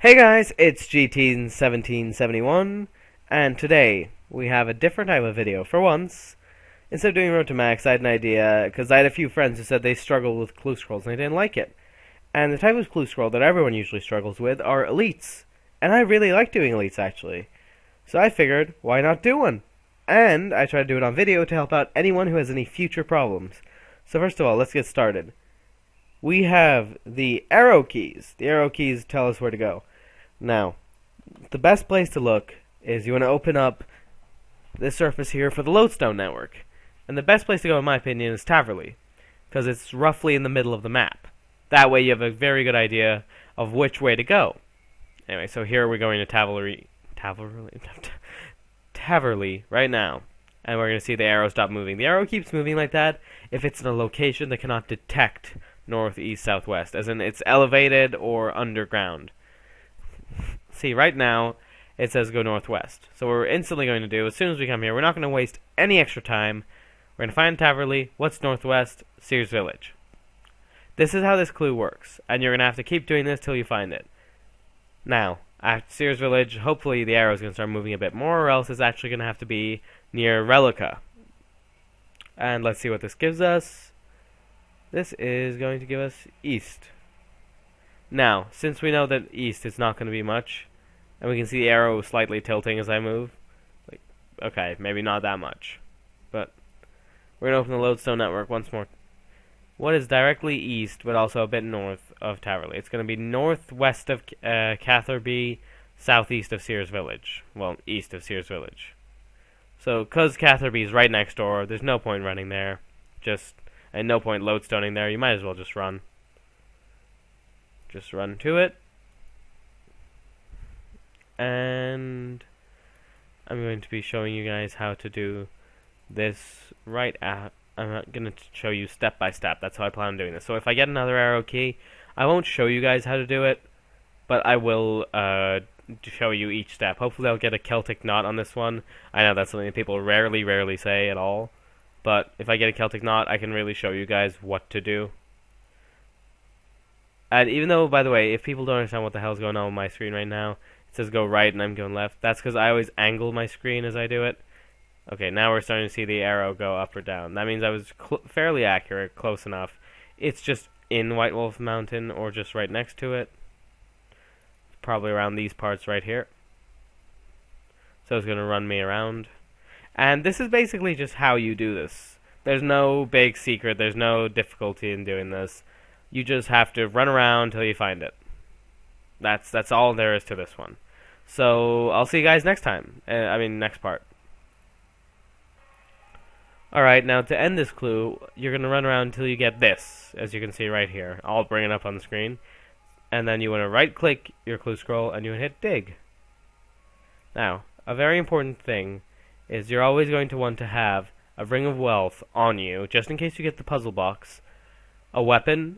Hey guys, it's GT1771, and today we have a different type of video. For once, instead of doing Road to Max, I had an idea, because I had a few friends who said they struggled with clue scrolls and they didn't like it. And the type of clue scroll that everyone usually struggles with are elites. And I really like doing elites, actually. So I figured, why not do one? And I tried to do it on video to help out anyone who has any future problems. So first of all, let's get started. We have the arrow keys. The arrow keys tell us where to go. Now, the best place to look is you want to open up this surface here for the Lodestone network. And the best place to go, in my opinion, is Taverley, because it's roughly in the middle of the map. That way you have a very good idea of which way to go. Anyway, so here we're going to Taverley right now. And we're going to see the arrow stop moving. The arrow keeps moving like that if it's in a location that cannot detect north, east, southwest, as in it's elevated or underground. See, right now, it says go northwest. So what we're instantly going to do, as soon as we come here, we're not going to waste any extra time. We're going to find Taverley. What's northwest? Sears Village. This is how this clue works, and you're going to have to keep doing this till you find it. Now, at Sears Village, hopefully the arrow's going to start moving a bit more, or else it's actually going to have to be near Relica. And let's see what this gives us. This is going to give us east. Now, since we know that east is not going to be much, and we can see the arrow slightly tilting as I move, like, okay, maybe not that much, but we're going to open the Lodestone network once more. What is directly east, but also a bit north of Taverley? It's going to be northwest of Catherby, southeast of Sears Village. Well, east of Sears Village. So, because Catherby is right next door, there's no point running there. And no point lodestoning there. You might as well just run. Just run to it. And I'm going to be showing you guys how to do this right at... I'm going to show you step by step. That's how I plan on doing this. So if I get another arrow key, I won't show you guys how to do it, but I will show you each step. Hopefully I'll get a Celtic knot on this one. I know that's something that people rarely say at all. But if I get a Celtic knot, I can really show you guys what to do. And even though, by the way, if people don't understand what the hell's going on with my screen right now, it says go right and I'm going left. That's because I always angle my screen as I do it. Okay, now we're starting to see the arrow go up or down. That means I was fairly accurate, close enough. It's just in White Wolf Mountain or just right next to it. Probably around these parts right here. So it's going to run me around. And this is basically just how you do this. There's no big secret, there's no difficulty in doing this. You just have to run around till you find it. That's all there is to this one. So I'll see you guys next time. Next part. Alright, now to end this clue, you're going to run around until you get this, as you can see right here. I'll bring it up on the screen. And then you want to right-click your clue scroll and you hit dig. Now, a very important thing is you're always going to want to have a ring of wealth on you, just in case you get the puzzle box, a weapon,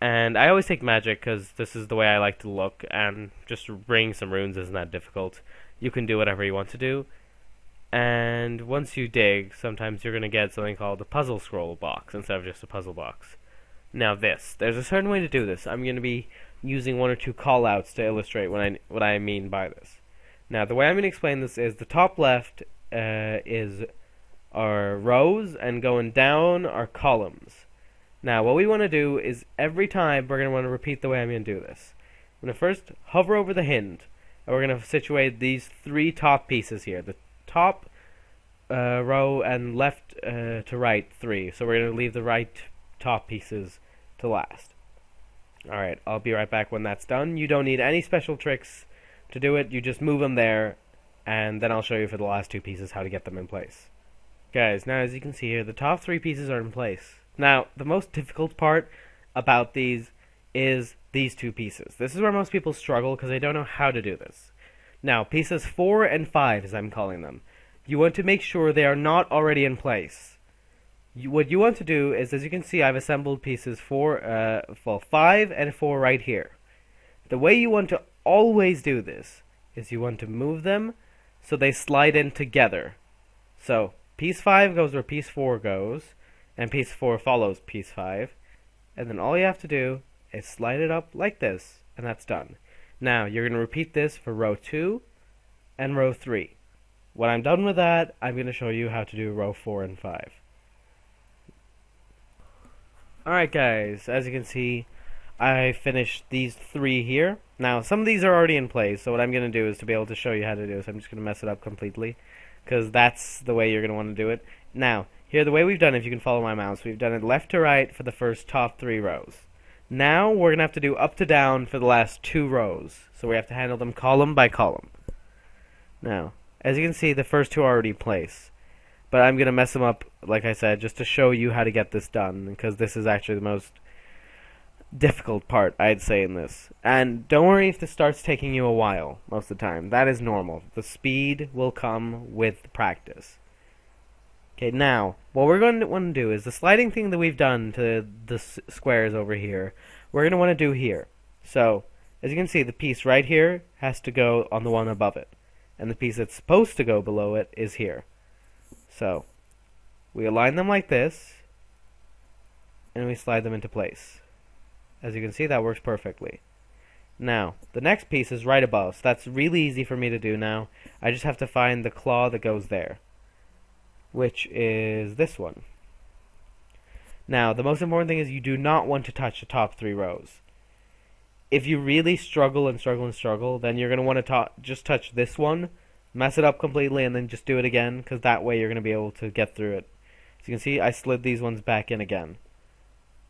and I always take magic because this is the way I like to look, and just bring some runes isn't that difficult. You can do whatever you want to do, and once you dig, sometimes you're going to get something called a puzzle scroll box instead of just a puzzle box. Now there's a certain way to do this. I'm going to be using one or two callouts to illustrate what I mean by this. Now the way I'm going to explain this is the top left is our rows, and going down are columns. Now what we want to do is every time we're going to want to repeat the way I'm going to do this. I'm going to first hover over the hint, and we're going to situate these three top pieces here. The top row and left to right three. So we're going to leave the right top pieces to last. Alright, I'll be right back when that's done. You don't need any special tricks to do it. You just move them there, and then I'll show you for the last two pieces how to get them in place. Guys, now as you can see here, the top three pieces are in place. Now, the most difficult part about these is these two pieces. This is where most people struggle because they don't know how to do this. Now, pieces 4 and 5, as I'm calling them, you want to make sure they are not already in place. What you want to do is, as you can see, I've assembled pieces 5 and 4 right here. The way you want to always do this is you want to move them so they slide in together. So piece 5 goes where piece 4 goes, and piece 4 follows piece 5, and then all you have to do is slide it up like this, and that's done. Now, you're going to repeat this for row 2 and row 3. When I'm done with that, I'm going to show you how to do row 4 and 5. Alright guys, as you can see, I finished these 3 here. Now, some of these are already in place, so what I'm going to do is to be able to show you how to do this, I'm just going to mess it up completely, because that's the way you're going to want to do it. Now, here, the way we've done it, if you can follow my mouse, we've done it left to right for the first top 3 rows. Now, we're going to have to do up to down for the last 2 rows, so we have to handle them column by column. Now, as you can see, the first 2 are already in place, but I'm going to mess them up, like I said, just to show you how to get this done, because this is actually the most difficult part, I'd say, in this. And don't worry if this starts taking you a while, most of the time. That is normal. The speed will come with practice. Okay, now, what we're going to want to do is the sliding thing that we've done to the squares over here, we're going to want to do here. So, as you can see, the piece right here has to go on the one above it. And the piece that's supposed to go below it is here. So, we align them like this, and we slide them into place. As you can see, that works perfectly. Now, the next piece is right above, so that's really easy for me to do now. I just have to find the claw that goes there, which is this one. Now, the most important thing is you do not want to touch the top 3 rows. If you really struggle and struggle and struggle, then you're going to want to just touch this one, mess it up completely, and then just do it again, because that way you're going to be able to get through it. As you can see, I slid these ones back in again.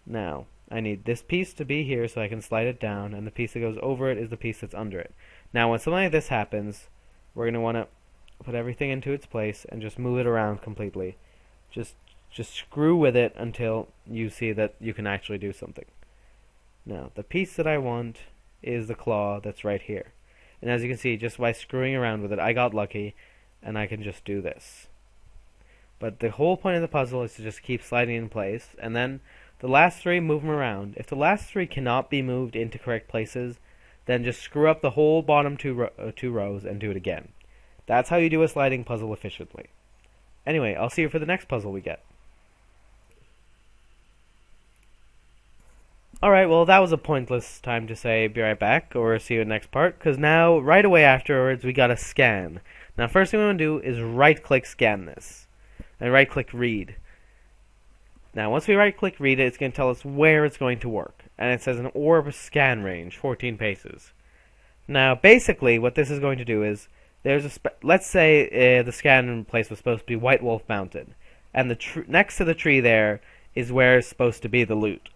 Now, I need this piece to be here so I can slide it down, and the piece that goes over it is the piece that's under it. Now, when something like this happens, we're going to want to put everything into its place and just move it around completely. Just screw with it until you see that you can actually do something. Now, the piece that I want is the claw that's right here. And as you can see, just by screwing around with it, I got lucky, and I can just do this. But the whole point of the puzzle is to just keep sliding in place, and then the last 3, move them around. If the last 3 cannot be moved into correct places, then just screw up the whole bottom 2 rows and do it again. That's how you do a sliding puzzle efficiently. Anyway, I'll see you for the next puzzle we get. Alright, well, that was a pointless time to say be right back or see you in the next part, because now, right away afterwards, we gotta scan. Now, first thing we want to do is right-click scan this, and right-click read. Now, once we right-click read it, it's going to tell us where it's going to work, and it says an orb scan range, 14 paces. Now, basically, what this is going to do is, let's say the scan place was supposed to be White Wolf Mountain, and next to the tree there is where it's supposed to be the loot.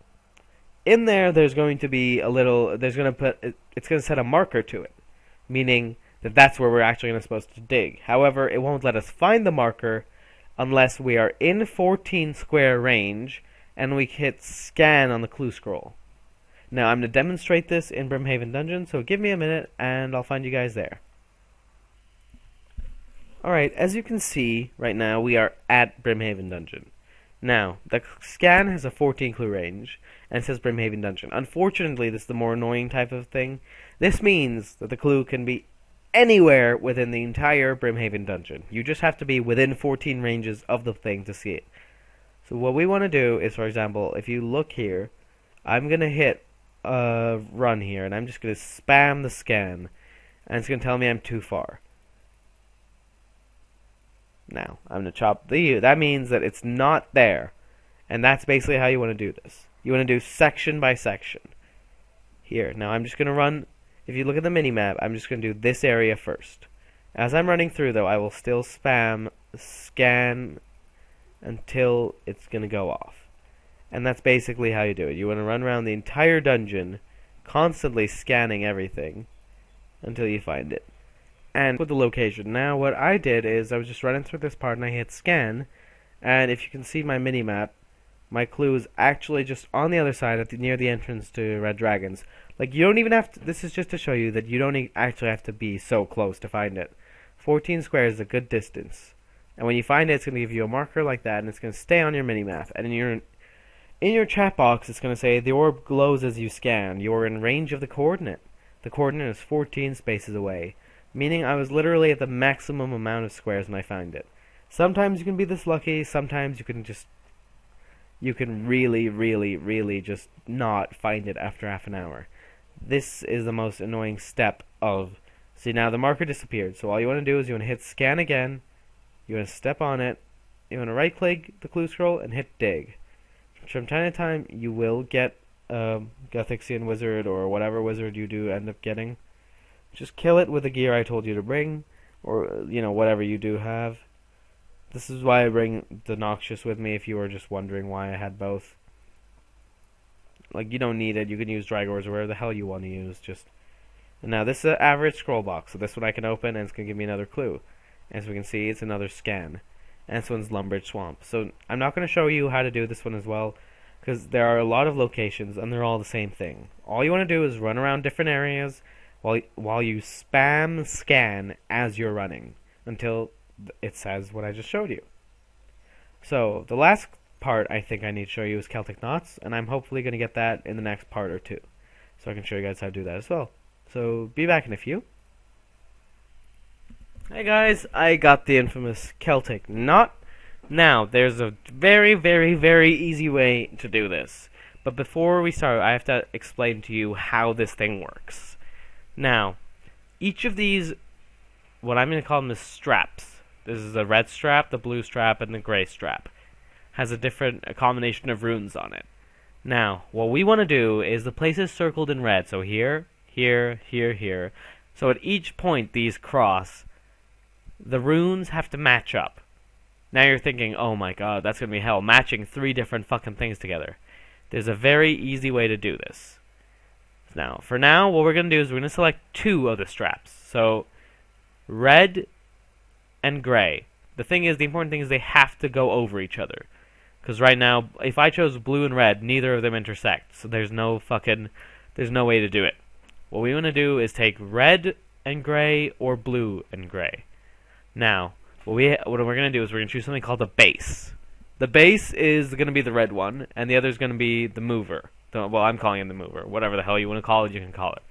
In there, there's going to be it's going to set a marker to it, meaning that that's where we're actually supposed to dig. However, it won't let us find the marker unless we are in 14 square range and we hit scan on the clue scroll. Now, I'm going to demonstrate this in Brimhaven Dungeon, so give me a minute and I'll find you guys there. Alright, as you can see, right now we are at Brimhaven Dungeon. Now, the scan has a 14 clue range, and it says Brimhaven Dungeon. Unfortunately, this is the more annoying type of thing. This means that the clue can be anywhere within the entire Brimhaven Dungeon. You just have to be within 14 ranges of the thing to see it. So what we want to do is, for example, if you look here, I'm going to hit run here, and I'm just going to spam the scan, and it's going to tell me I'm too far. Now, I'm going to chop the U. That means that it's not there. And that's basically how you want to do this. You want to do section by section. Here. Now, I'm just going to run. If you look at the mini-map, I'm just going to do this area first. As I'm running through, though, I will still spam scan until it's going to go off. And that's basically how you do it. You want to run around the entire dungeon, constantly scanning everything until you find it. And with the location. Now, what I did is I was just running through this part and I hit scan, and if you can see my mini-map, my clue is actually just on the other side near the entrance to Red Dragons. Like, you don't even have to, this is just to show you that you don't actually have to be so close to find it. 14 squares is a good distance. And when you find it, it's going to give you a marker like that, and it's going to stay on your mini-map. And in your chat box, it's going to say, the orb glows as you scan. You're in range of the coordinate. The coordinate is 14 spaces away. Meaning I was literally at the maximum amount of squares when I found it. Sometimes you can be this lucky, sometimes you can really, really, really just not find it after half an hour. this is the most annoying step of. See, now the marker disappeared, so all you want to do is you want to hit scan again, you want to step on it, you want to right click the clue scroll and hit dig. From time to time you will get Gothixian wizard or whatever wizard you do end up getting. Just kill it with the gear I told you to bring, or whatever you do have. This is why I bring the Noxious with me if you were just wondering why I had both. Like, you don't need it, you can use Dragors or whatever the hell you want to use. And now this is an average scroll box, so this one I can open and it's going to give me another clue. As we can see, it's another scan. And this one's Lumbridge Swamp. So I'm not going to show you how to do this one as well, because there are a lot of locations and they're all the same thing. All you want to do is run around different areas while you spam scan as you're running until it says what I just showed you. So the last part I think I need to show you is Celtic Knots, and I'm hopefully going to get that in the next part or two, so I can show you guys how to do that as well. So be back in a few. Hey guys, I got the infamous Celtic Knot. Now, there's a very, very, very easy way to do this. But before we start, I have to explain to you how this thing works. Now, each of these, what I'm going to call them is straps. This is the red strap, the blue strap, and the gray strap. Has a combination of runes on it. Now, what we want to do is the places circled in red. So here, here, here, here. So at each point these cross, the runes have to match up. Now you're thinking, oh my god, that's going to be hell, matching 3 different fucking things together. There's a very easy way to do this. Now, for now, what we're going to do is we're going to select 2 of the straps. So, red and gray. The important thing is they have to go over each other. Because right now, if I chose blue and red, neither of them intersect. So there's no way to do it. What we want to do is take red and gray or blue and gray. Now, what we're going to do is we're going to choose something called a base. The base is going to be the red one, and the other is going to be the mover. Well, I'm calling it the mover. Whatever the hell you want to call it, you can call it.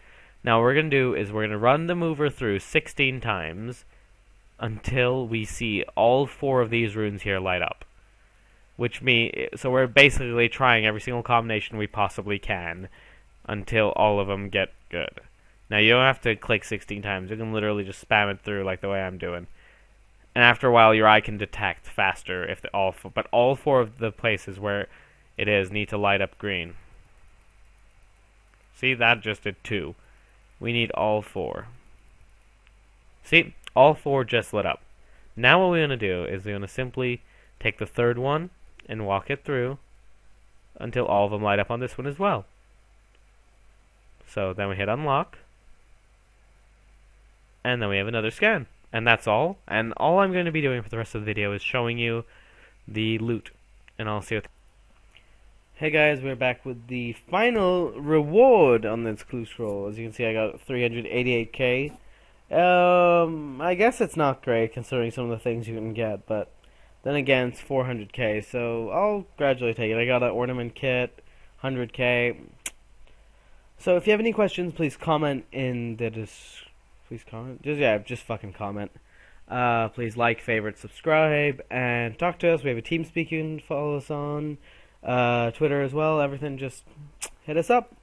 Now, what we're going to do is we're going to run the mover through 16 times until we see all 4 of these runes here light up. So we're basically trying every single combination we possibly can until all of them get good. Now, you don't have to click 16 times. You can literally just spam it through like the way I'm doing. And after a while, your eye can detect faster if but all 4 of the places where it is need to light up green. See, that just did 2. We need all 4. See, all 4 just lit up. Now what we're going to do is we're going to simply take the 3rd one and walk it through until all of them light up on this one as well. So then we hit unlock, and then we have another scan. And that's all. And all I'm going to be doing for the rest of the video is showing you the loot. And I'll see what... Hey guys, we're back with the final reward on this clue scroll. As you can see, I got 388k. I guess it's not great considering some of the things you can get, but then again, it's 400k, so I'll gradually take it. I got an ornament kit, 100k. So if you have any questions, please comment in the Please comment. Just fucking comment. Please like, favorite, subscribe, and talk to us. We have a TeamSpeak you can follow us on. Twitter as well. Everything, just hit us up.